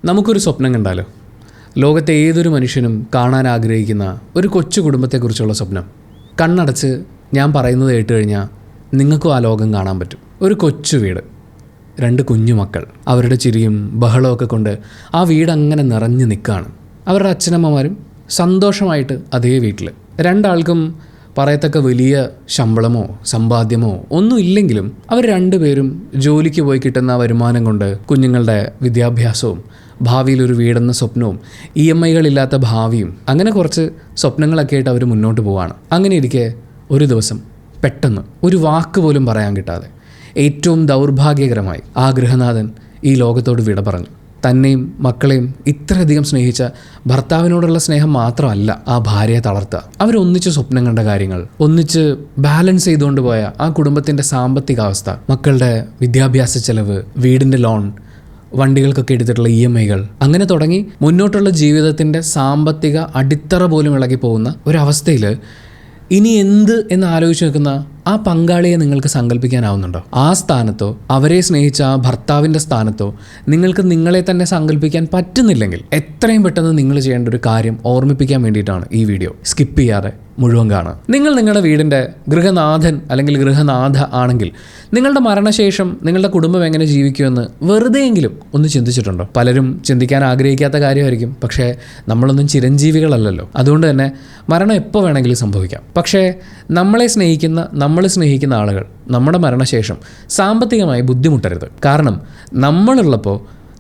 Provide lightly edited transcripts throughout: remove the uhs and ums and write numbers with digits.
നമുക്കൊരു സ്വപ്നം കണ്ടാലോ? ലോകത്തെ ഏതൊരു മനുഷ്യനും കാണാൻ ആഗ്രഹിക്കുന്ന ഒരു കൊച്ചു കുടുംബത്തെക്കുറിച്ചുള്ള സ്വപ്നം. കണ്ണടച്ച് ഞാൻ പറയുന്നത് കേട്ട് കഴിഞ്ഞാൽ നിങ്ങൾക്കും ആ ലോകം കാണാൻ പറ്റും. ഒരു കൊച്ചു വീട്, 2 കുഞ്ഞു മക്കൾ, അവരുടെ ചിരിയും ബഹളമൊക്കെ കൊണ്ട് ആ വീട് അങ്ങനെ നിറഞ്ഞു നിൽക്കുകയാണ്. അവരുടെ അച്ഛനമ്മമാരും സന്തോഷമായിട്ട് അതേ വീട്ടിൽ. 2 ആൾക്കും പറയത്തക്ക വലിയ ശമ്പളമോ സമ്പാദ്യമോ ഒന്നും ഇല്ലെങ്കിലും അവർ 2 പേരും ജോലിക്ക് പോയി കിട്ടുന്ന വരുമാനം കൊണ്ട് കുഞ്ഞുങ്ങളുടെ വിദ്യാഭ്യാസവും ഭാവിയിലൊരു വീടെന്ന സ്വപ്നവും EMI-കളില്ലാത്ത ഭാവിയും അങ്ങനെ കുറച്ച് സ്വപ്നങ്ങളൊക്കെ ആയിട്ട് അവർ മുന്നോട്ട് പോവാണ്. അങ്ങനെ ഇരിക്കെ ഒരു ദിവസം പെട്ടെന്ന് ഒരു വാക്ക് പോലും പറയാൻ കിട്ടാതെ ഏറ്റവും ദൗർഭാഗ്യകരമായി ആ ഗൃഹനാഥൻ ഈ ലോകത്തോട് വിട പറഞ്ഞു. തന്നെയും മക്കളെയും ഇത്രയധികം സ്നേഹിച്ച ഭർത്താവിനോടുള്ള സ്നേഹം മാത്രമല്ല ആ ഭാര്യയെ തളർത്തുക. അവരൊന്നിച്ച് സ്വപ്നം കണ്ട കാര്യങ്ങൾ, ഒന്നിച്ച് ബാലൻസ് ചെയ്തുകൊണ്ട് പോയ ആ കുടുംബത്തിൻ്റെ സാമ്പത്തികാവസ്ഥ, മക്കളുടെ വിദ്യാഭ്യാസ ചെലവ്, വീടിൻ്റെ ലോൺ, വണ്ടികൾക്കൊക്കെ എടുത്തിട്ടുള്ള EMI-കൾ, അങ്ങനെ തുടങ്ങി മുന്നോട്ടുള്ള ജീവിതത്തിൻ്റെ സാമ്പത്തിക അടിത്തറ പോലും ഇളകി പോകുന്ന ഒരവസ്ഥയിൽ ഇനി എന്ത് എന്ന് ആലോചിച്ച് നിൽക്കുന്ന ആ പങ്കാളിയെ നിങ്ങൾക്ക് സങ്കല്പിക്കാനാവുന്നുണ്ടോ? ആ സ്ഥാനത്തോ അവരെ സ്നേഹിച്ച ആ ഭർത്താവിൻ്റെ സ്ഥാനത്തോ നിങ്ങൾക്ക് നിങ്ങളെ തന്നെ സങ്കല്പിക്കാൻ പറ്റുന്നില്ലെങ്കിൽ എത്രയും പെട്ടെന്ന് നിങ്ങൾ ചെയ്യേണ്ട ഒരു കാര്യം ഓർമ്മിപ്പിക്കാൻ വേണ്ടിയിട്ടാണ് ഈ വീഡിയോ. സ്കിപ്പ് ചെയ്യാതെ മുഴുവൻ കാണുക. നിങ്ങൾ നിങ്ങളുടെ വീടിൻ്റെ ഗൃഹനാഥൻ അല്ലെങ്കിൽ ഗൃഹനാഥ ആണെങ്കിൽ നിങ്ങളുടെ മരണശേഷം നിങ്ങളുടെ കുടുംബം എങ്ങനെ ജീവിക്കുമെന്ന് വെറുതെയെങ്കിലും ഒന്ന് ചിന്തിച്ചിട്ടുണ്ടോ? പലരും ചിന്തിക്കാൻ ആഗ്രഹിക്കാത്ത കാര്യമായിരിക്കും. പക്ഷേ നമ്മളൊന്നും ചിരഞ്ജീവികളല്ലല്ലോ. അതുകൊണ്ട് തന്നെ മരണം എപ്പോൾ വേണമെങ്കിലും സംഭവിക്കാം. പക്ഷേ നമ്മൾ സ്നേഹിക്കുന്ന ആളുകൾ നമ്മുടെ മരണശേഷം സാമ്പത്തികമായി ബുദ്ധിമുട്ടരുത്. കാരണം നമ്മളുള്ളപ്പോൾ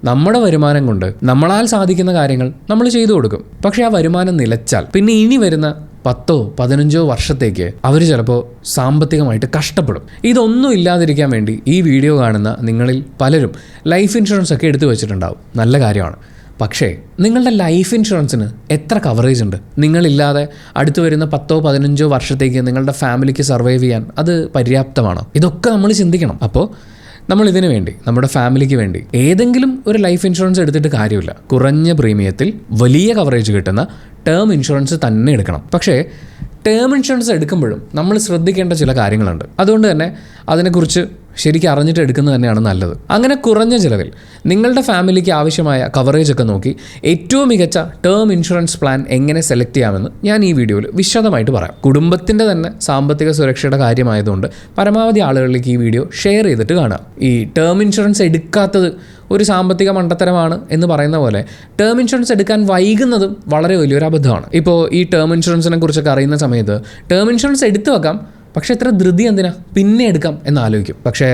നമ്മുടെ വരുമാനം കൊണ്ട് നമ്മളാൽ സാധിക്കുന്ന കാര്യങ്ങൾ നമ്മൾ ചെയ്തു കൊടുക്കും. പക്ഷേ ആ വരുമാനം നിലച്ചാൽ പിന്നെ ഇനി വരുന്ന 10-15 വർഷത്തേക്ക് അവർ ചിലപ്പോൾ സാമ്പത്തികമായിട്ട് കഷ്ടപ്പെടും. ഇതൊന്നും ഇല്ലാതിരിക്കാൻ വേണ്ടി ഈ വീഡിയോ കാണുന്ന നിങ്ങളിൽ പലരും ലൈഫ് ഇൻഷുറൻസ് ഒക്കെ എടുത്തു വെച്ചിട്ടുണ്ടാവും. നല്ല കാര്യമാണ്. പക്ഷേ നിങ്ങളുടെ ലൈഫ് ഇൻഷുറൻസിന് എത്ര കവറേജ് ഉണ്ട്? നിങ്ങളില്ലാതെ അടുത്ത് വരുന്ന 10-15 വർഷത്തേക്ക് നിങ്ങളുടെ ഫാമിലിക്ക് സർവൈവ് ചെയ്യാൻ അത് പര്യാപ്തമാണോ? ഇതൊക്കെ നമ്മൾ ചിന്തിക്കണം. അപ്പോൾ നമ്മൾ ഇതിനു വേണ്ടി, നമ്മുടെ ഫാമിലിക്ക് വേണ്ടി ഏതെങ്കിലും ഒരു ലൈഫ് ഇൻഷുറൻസ് എടുത്തിട്ട് കാര്യമില്ല. കുറഞ്ഞ പ്രീമിയത്തിൽ വലിയ കവറേജ് കിട്ടുന്ന ടേം ഇൻഷുറൻസ് തന്നെ എടുക്കണം. പക്ഷേ ടേം ഇൻഷുറൻസ് എടുക്കുമ്പോഴും നമ്മൾ ശ്രദ്ധിക്കേണ്ട ചില കാര്യങ്ങളുണ്ട്. അതുകൊണ്ട് തന്നെ അതിനെക്കുറിച്ച് ശരിക്കും അറിഞ്ഞിട്ട് എടുക്കുന്നത് തന്നെയാണ് നല്ലത്. അങ്ങനെ കുറഞ്ഞ ചിലവിൽ നിങ്ങളുടെ ഫാമിലിക്ക് ആവശ്യമായ കവറേജ് ഒക്കെ നോക്കി ഏറ്റവും മികച്ച ടേം ഇൻഷുറൻസ് പ്ലാൻ എങ്ങനെ സെലക്ട് ചെയ്യാമെന്ന് ഞാൻ ഈ വീഡിയോയിൽ വിശദമായിട്ട് പറയാം. കുടുംബത്തിൻ്റെ തന്നെ സാമ്പത്തിക സുരക്ഷയുടെ കാര്യമായതുകൊണ്ട് പരമാവധി ആളുകളിലേക്ക് ഈ വീഡിയോ ഷെയർ ചെയ്തിട്ട് കാണുക. ഈ ടേം ഇൻഷുറൻസ് എടുക്കാത്തത് ഒരു സാമ്പത്തിക മണ്ടത്തരമാണ് എന്ന് പറയുന്ന പോലെ ടേം ഇൻഷുറൻസ് എടുക്കാൻ വൈകുന്നതും വളരെ വലിയൊരു അബദ്ധമാണ്. ഇപ്പോൾ ഈ ടേം ഇൻഷുറൻസിനെ കുറിച്ചൊക്കെ അറിയുന്ന സമയത്ത് ടേം ഇൻഷുറൻസ് എടുത്തു വെക്കാം, പക്ഷേ എത്ര ധൃതി എന്തിനാ, പിന്നെ എടുക്കാം എന്നാലോചിക്കും. പക്ഷേ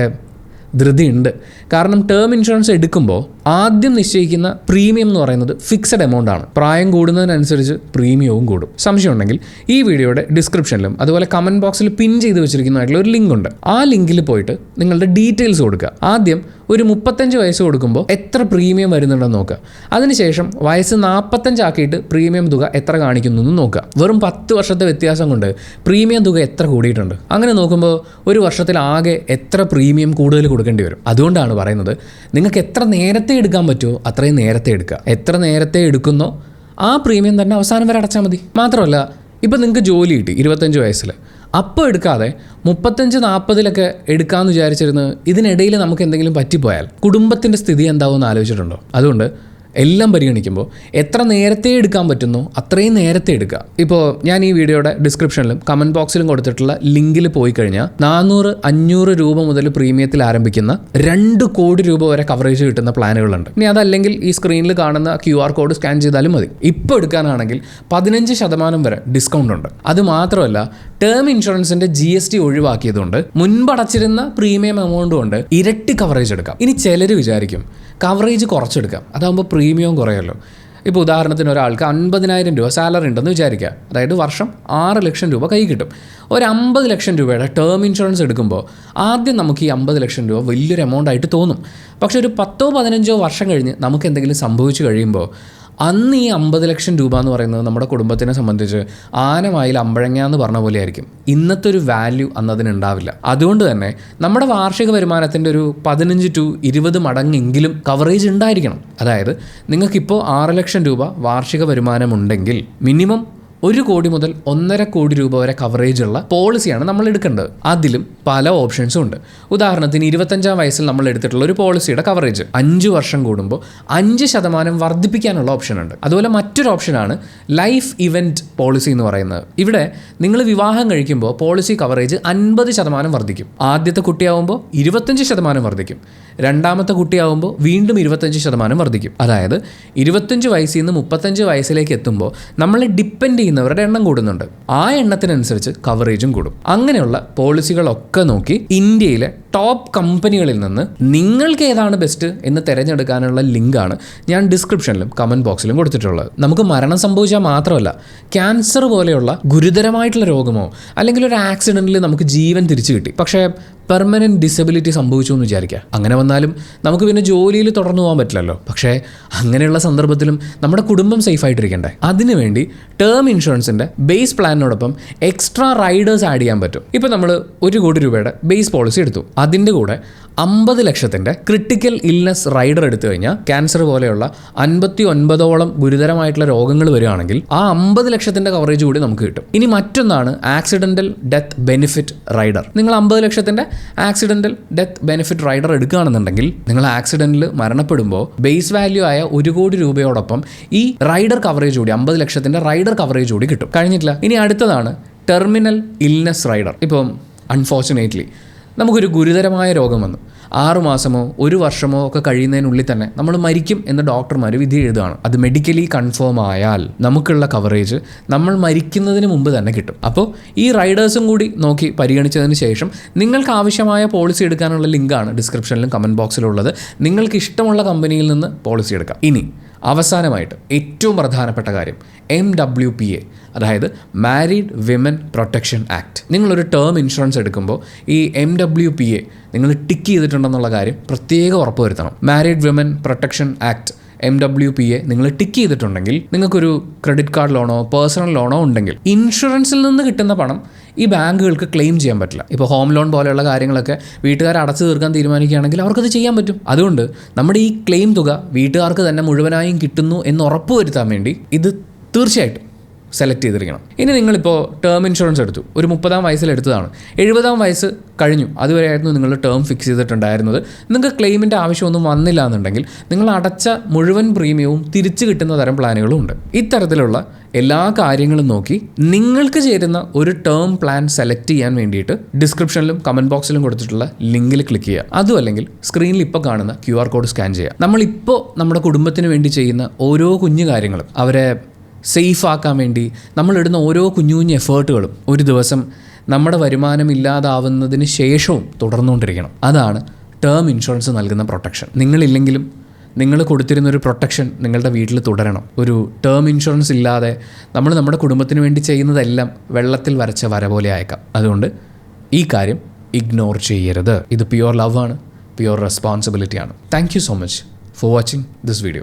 ധൃതിയുണ്ട്. കാരണം ടേം ഇൻഷുറൻസ് എടുക്കുമ്പോൾ ആദ്യം നിശ്ചയിക്കുന്ന പ്രീമിയം എന്ന് പറയുന്നത് ഫിക്സഡ് എമൗണ്ട് ആണ്. പ്രായം കൂടുന്നതിനനുസരിച്ച് പ്രീമിയവും കൂടും. സംശയം ഉണ്ടെങ്കിൽ ഈ വീഡിയോയുടെ ഡിസ്ക്രിപ്ഷനിലും അതുപോലെ കമൻറ്റ് ബോക്സിൽ പിൻ ചെയ്ത് വെച്ചിരിക്കുന്നതായിട്ടുള്ള ഒരു ലിങ്ക് ഉണ്ട്. ആ ലിങ്കിൽ പോയിട്ട് നിങ്ങളുടെ ഡീറ്റെയിൽസ് കൊടുക്കുക. ആദ്യം ഒരു 35 വയസ്സ് കൊടുക്കുമ്പോൾ എത്ര പ്രീമിയം വരുന്നുണ്ടെന്ന് നോക്കുക. അതിനുശേഷം വയസ്സ് 45 ആക്കിയിട്ട് പ്രീമിയം തുക എത്ര കാണിക്കുന്നു എന്ന് നോക്കുക. വെറും 10 വർഷത്തെ വ്യത്യാസം കൊണ്ട് പ്രീമിയം തുക എത്ര കൂടിയിട്ടുണ്ട്. അങ്ങനെ നോക്കുമ്പോൾ ഒരു വർഷത്തിൽ ആകെ എത്ര പ്രീമിയം കൂടുതൽ കൊടുക്കേണ്ടി വരും. അതുകൊണ്ടാണ് പറയുന്നത്, നിങ്ങൾക്ക് എത്ര നേരത്തെ എടുക്കാൻ പറ്റുമോ അത്രയും നേരത്തെ എടുക്കുക. എത്ര നേരത്തെ എടുക്കുന്നോ ആ പ്രീമിയം തന്നെ അവസാനം വരെ അടച്ചാൽ മതി. മാത്രമല്ല, ഇപ്പം നിങ്ങൾക്ക് ജോലി കിട്ടി 25 വയസ്സിൽ, അപ്പോൾ എടുക്കാതെ 35-40 എടുക്കാമെന്ന് വിചാരിച്ചിരുന്ന് ഇതിനിടയിൽ നമുക്ക് എന്തെങ്കിലും പറ്റിപ്പോയാൽ കുടുംബത്തിൻ്റെ സ്ഥിതി എന്താവുമെന്ന് ആലോചിച്ചിട്ടുണ്ടോ? അതുകൊണ്ട് എല്ലാം പരിഗണിക്കുമ്പോൾ എത്ര നേരത്തെ എടുക്കാൻ പറ്റുന്നോ അത്രയും നേരത്തെ എടുക്കുക. ഇപ്പോൾ ഞാൻ ഈ വീഡിയോയുടെ ഡിസ്ക്രിപ്ഷനിലും കമൻറ്റ് ബോക്സിലും കൊടുത്തിട്ടുള്ള ലിങ്കിൽ പോയി കഴിഞ്ഞാൽ 400-500 രൂപ മുതൽ പ്രീമിയത്തിൽ ആരംഭിക്കുന്ന 2 കോടി രൂപ വരെ കവറേജ് കിട്ടുന്ന പ്ലാനുകളുണ്ട്. ഇനി അതല്ലെങ്കിൽ ഈ സ്ക്രീനിൽ കാണുന്ന QR കോഡ് സ്കാൻ ചെയ്താലും മതി. ഇപ്പോൾ എടുക്കാനാണെങ്കിൽ 15% വരെ ഡിസ്കൗണ്ട് ഉണ്ട്. അതുമാത്രമല്ല, ടേം ഇൻഷുറൻസിൻ്റെ GST ഒഴിവാക്കിയതുകൊണ്ട് മുൻപടച്ചിരുന്ന പ്രീമിയം എമൗണ്ട് കൊണ്ട് ഇരട്ടി കവറേജ് എടുക്കാം. ഇനി ചിലർ വിചാരിക്കും കവറേജ് കുറച്ചെടുക്കാം, അതാകുമ്പോൾ പ്രീമിയം കുറയല്ലോ. ഇപ്പോൾ ഉദാഹരണത്തിന് ഒരാൾക്ക് 50,000 രൂപ സാലറി ഉണ്ടെന്ന് വിചാരിക്കുക. അതായത് വർഷം 6 ലക്ഷം രൂപ കൈ കിട്ടും. ഒരു 50 ലക്ഷം രൂപയുടെ ടേം ഇൻഷുറൻസ് എടുക്കുമ്പോൾ ആദ്യം നമുക്ക് ഈ 50 ലക്ഷം രൂപ വലിയൊരു എമൗണ്ട് ആയിട്ട് തോന്നും. പക്ഷേ ഒരു 10-15 വർഷം കഴിഞ്ഞ് നമുക്ക് എന്തെങ്കിലും സംഭവിച്ചു കഴിയുമ്പോൾ അന്ന് ഈ 50 ലക്ഷം രൂപ എന്ന് പറയുന്നത് നമ്മുടെ കുടുംബത്തിനെ സംബന്ധിച്ച് ആനമായിൽ അമ്പഴങ്ങ എന്ന് പറഞ്ഞ പോലെ ആയിരിക്കും. ഇന്നത്തെ ഒരു വാല്യൂ അന്നതിനുണ്ടാവില്ല. അതുകൊണ്ട് തന്നെ നമ്മുടെ വാർഷിക വരുമാനത്തിൻ്റെ ഒരു 15-20 മടങ്ങെങ്കിലും കവറേജ് ഉണ്ടായിരിക്കണം. അതായത് നിങ്ങൾക്കിപ്പോൾ 6 ലക്ഷം രൂപ വാർഷിക വരുമാനമുണ്ടെങ്കിൽ മിനിമം 1 കോടി മുതൽ 1.5 കോടി രൂപ വരെ കവറേജ് ഉള്ള പോളിസിയാണ് നമ്മൾ എടുക്കേണ്ടത്. അതിലും പല ഓപ്ഷൻസും ഉണ്ട്. ഉദാഹരണത്തിന് 25-ാം വയസ്സിൽ നമ്മൾ എടുത്തിട്ടുള്ള ഒരു പോളിസിയുടെ കവറേജ് 5 വർഷം കൂടുമ്പോൾ 5% വർദ്ധിപ്പിക്കാനുള്ള ഓപ്ഷൻ ഉണ്ട്. അതുപോലെ മറ്റൊരു ഓപ്ഷനാണ് ലൈഫ് ഇവന്റ് പോളിസി എന്ന് പറയുന്നത്. ഇവിടെ നിങ്ങൾ വിവാഹം കഴിക്കുമ്പോൾ പോളിസി കവറേജ് 50% വർദ്ധിക്കും. ആദ്യത്തെ കുട്ടിയാവുമ്പോൾ 25% വർദ്ധിക്കും. രണ്ടാമത്തെ കുട്ടിയാവുമ്പോൾ വീണ്ടും 25% വർദ്ധിക്കും. അതായത് 25 വയസ്സിൽ നിന്ന് 35 വയസ്സിലേക്ക് എത്തുമ്പോൾ നമ്മളെ ഡിപ്പെൻഡ് ചെയ്യുന്നവരുടെ എണ്ണം കൂടുന്നുണ്ട്. ആ എണ്ണത്തിനനുസരിച്ച് കവറേജും കൂടും. അങ്ങനെയുള്ള പോളിസികളൊക്കെ നോക്കി ഇന്ത്യയിലെ ടോപ്പ് കമ്പനികളിൽ നിന്ന് നിങ്ങൾക്ക് ഏതാണ് ബെസ്റ്റ് എന്ന് തിരഞ്ഞെടുക്കാനുള്ള ലിങ്കാണ് ഞാൻ ഡിസ്ക്രിപ്ഷനിലും കമൻറ്റ് ബോക്സിലും കൊടുത്തിട്ടുള്ളത്. നമുക്ക് മരണം സംഭവിച്ചാൽ മാത്രമല്ല, ക്യാൻസർ പോലെയുള്ള ഗുരുതരമായിട്ടുള്ള രോഗമോ അല്ലെങ്കിൽ ഒരു ആക്സിഡൻറ്റിൽ നമുക്ക് ജീവൻ തിരിച്ചു കിട്ടി, പക്ഷേ പെർമനൻറ്റ് ഡിസബിലിറ്റി സംഭവിച്ചു എന്ന് വിചാരിക്കുക. അങ്ങനെ വന്നാലും നമുക്ക് പിന്നെ ജോലിയിൽ തുടർന്നു പോകാൻ പറ്റില്ലല്ലോ. പക്ഷേ അങ്ങനെയുള്ള സന്ദർഭത്തിലും നമ്മുടെ കുടുംബം സേഫായിട്ടിരിക്കണ്ടേ? അതിനുവേണ്ടി ടേം ഇൻഷുറൻസിൻ്റെ ബേസ് പ്ലാനിനോടൊപ്പം എക്സ്ട്രാ റൈഡേഴ്സ് ആഡ് ചെയ്യാൻ പറ്റും. ഇപ്പോൾ നമ്മൾ 1 കോടി രൂപയുടെ ബേസ് പോളിസി എടുത്തു. അതിൻ്റെ കൂടെ 50 ലക്ഷത്തിൻ്റെ ക്രിട്ടിക്കൽ ഇൽനെസ് റൈഡർ എടുത്തു കഴിഞ്ഞാൽ ക്യാൻസർ പോലെയുള്ള 59ഓളം ഗുരുതരമായിട്ടുള്ള രോഗങ്ങൾ വരികയാണെങ്കിൽ ആ 50 ലക്ഷത്തിൻ്റെ കവറേജ് കൂടി നമുക്ക് കിട്ടും. ഇനി മറ്റൊന്നാണ് ആക്സിഡൻ്റൽ ഡെത്ത് ബെനിഫിറ്റ് റൈഡർ. നിങ്ങൾ 50 ലക്ഷത്തിൻ്റെ ആക്സിഡൻ്റൽ ഡെത്ത് ബെനിഫിറ്റ് റൈഡർ എടുക്കുകയാണെന്നുണ്ടെങ്കിൽ നിങ്ങൾ ആക്സിഡൻറ്റിൽ മരണപ്പെടുമ്പോൾ ബേസ് വാല്യൂ ആയ 1 കോടി രൂപയോടൊപ്പം ഈ റൈഡർ കവറേജ് കൂടി 50 ലക്ഷത്തിൻ്റെ റൈഡർ കവറേജ് കൂടി കിട്ടും. കഴിഞ്ഞിട്ടില്ല. ഇനി അടുത്തതാണ് ടെർമിനൽ ഇൽനെസ് റൈഡർ. ഇപ്പം അൺഫോർച്ചുനേറ്റ്ലി നമുക്കൊരു ഗുരുതരമായ രോഗം വന്നു, 6 മാസമോ 1 വർഷമോ ഒക്കെ കഴിയുന്നതിനുള്ളിൽ തന്നെ നമ്മൾ മരിക്കും എന്ന് ഡോക്ടർമാർ വിധി എഴുതുകയാണ്. അത് മെഡിക്കലി കൺഫേം ആയാൽ നമുക്കുള്ള കവറേജ് നമ്മൾ മരിക്കുന്നതിന് മുമ്പ് തന്നെ കിട്ടും. അപ്പോൾ ഈ റൈഡേഴ്സും കൂടി നോക്കി പരിഗണിച്ചതിന് ശേഷം നിങ്ങൾക്ക് ആവശ്യമായ പോളിസി എടുക്കാനുള്ള ലിങ്കാണ് ഡിസ്ക്രിപ്ഷനിലും കമൻറ്റ് ബോക്സിലുള്ളത്. നിങ്ങൾക്ക് ഇഷ്ടമുള്ള കമ്പനിയിൽ നിന്ന് പോളിസി എടുക്കാം. ഇനി അവസാനമായിട്ട് ഏറ്റവും പ്രധാനപ്പെട്ട കാര്യം MWPA, അതായത് മാരീഡ് വിമൻ പ്രൊട്ടക്ഷൻ ആക്ട്. നിങ്ങളൊരു ടേം ഇൻഷുറൻസ് എടുക്കുമ്പോൾ ഈ MWPA നിങ്ങൾ ടിക്ക് ചെയ്തിട്ടുണ്ടെന്നുള്ള കാര്യം പ്രത്യേകം ഉറപ്പുവരുത്തണം. Married women protection act MWPA നിങ്ങൾ ടിക്ക് ചെയ്തിട്ടുണ്ടെങ്കിൽ നിങ്ങൾക്കൊരു ക്രെഡിറ്റ് കാർഡ് ലോണോ പേഴ്സണൽ ലോണോ ഉണ്ടെങ്കിൽ ഇൻഷുറൻസിൽ നിന്ന് കിട്ടുന്ന പണം ഈ ബാങ്കുകൾക്ക് ക്ലെയിം ചെയ്യാൻ പറ്റില്ല. ഇപ്പോൾ ഹോം ലോൺ പോലെയുള്ള കാര്യങ്ങളൊക്കെ വീട്ടുകാർ അടച്ചു തീർക്കാൻ തീരുമാനിക്കുകയാണെങ്കിൽ അവർക്കത് ചെയ്യാൻ പറ്റും. അതുകൊണ്ട് നമ്മുടെ ഈ ക്ലെയിം തുക വീട്ടുകാർക്ക് തന്നെ മുഴുവനായും കിട്ടുന്നു എന്ന് ഉറപ്പുവരുത്താൻ വേണ്ടി ഇത് തീർച്ചയായിട്ടും സെലക്ട് ചെയ്തിരിക്കണം. ഇനി നിങ്ങളിപ്പോൾ ടേം ഇൻഷുറൻസ് എടുത്തു, ഒരു 30-ാം വയസ്സിൽ എടുത്തതാണ്, 70-ാം വയസ്സ് കഴിഞ്ഞു, അതുവരെയായിരുന്നു നിങ്ങൾ ടേം ഫിക്സ് ചെയ്തിട്ടുണ്ടായിരുന്നത്, നിങ്ങൾക്ക് ക്ലെയിമിൻ്റെ ആവശ്യമൊന്നും വന്നില്ല എന്നുണ്ടെങ്കിൽ നിങ്ങൾ അടച്ച മുഴുവൻ പ്രീമിയവും തിരിച്ചു കിട്ടുന്ന തരം പ്ലാനുകളും ഉണ്ട്. ഇത്തരത്തിലുള്ള എല്ലാ കാര്യങ്ങളും നോക്കി നിങ്ങൾക്ക് ചേരുന്ന ഒരു ടേം പ്ലാൻ സെലക്ട് ചെയ്യാൻ വേണ്ടിയിട്ട് ഡിസ്ക്രിപ്ഷനിലും കമൻറ്റ് ബോക്സിലും കൊടുത്തിട്ടുള്ള ലിങ്കിൽ ക്ലിക്ക് ചെയ്യുക. അതും അല്ലെങ്കിൽ സ്ക്രീനിൽ ഇപ്പോൾ കാണുന്ന QR കോഡ് സ്കാൻ ചെയ്യുക. നമ്മളിപ്പോൾ നമ്മുടെ കുടുംബത്തിന് വേണ്ടി ചെയ്യുന്ന ഓരോ കുഞ്ഞു കാര്യങ്ങളും, അവരെ സേഫ് ആക്കാൻ വേണ്ടി നമ്മളിടുന്ന ഓരോ കുഞ്ഞു കുഞ്ഞു എഫേർട്ടുകളും ഒരു ദിവസം നമ്മുടെ വരുമാനം ഇല്ലാതാവുന്നതിന് ശേഷവും തുടർന്നുകൊണ്ടിരിക്കണം. അതാണ് ടേം ഇൻഷുറൻസ് നൽകുന്ന പ്രൊട്ടക്ഷൻ. നിങ്ങളില്ലെങ്കിലും നിങ്ങൾ കൊടുത്തിരുന്നൊരു പ്രൊട്ടക്ഷൻ നിങ്ങളുടെ വീട്ടിൽ തുടരണം. ഒരു ടേം ഇൻഷുറൻസ് ഇല്ലാതെ നമ്മൾ നമ്മുടെ കുടുംബത്തിന് വേണ്ടി ചെയ്യുന്നതെല്ലാം വെള്ളത്തിൽ വരച്ച വര പോലെ ആയേക്കാം. അതുകൊണ്ട് ഈ കാര്യം ഇഗ്നോർ ചെയ്യരുത്. ഇത് പ്യുവർ ലവ് ആണ്, പ്യുവർ റെസ്പോൺസിബിലിറ്റി ആണ്. Thank you so much for watching this video.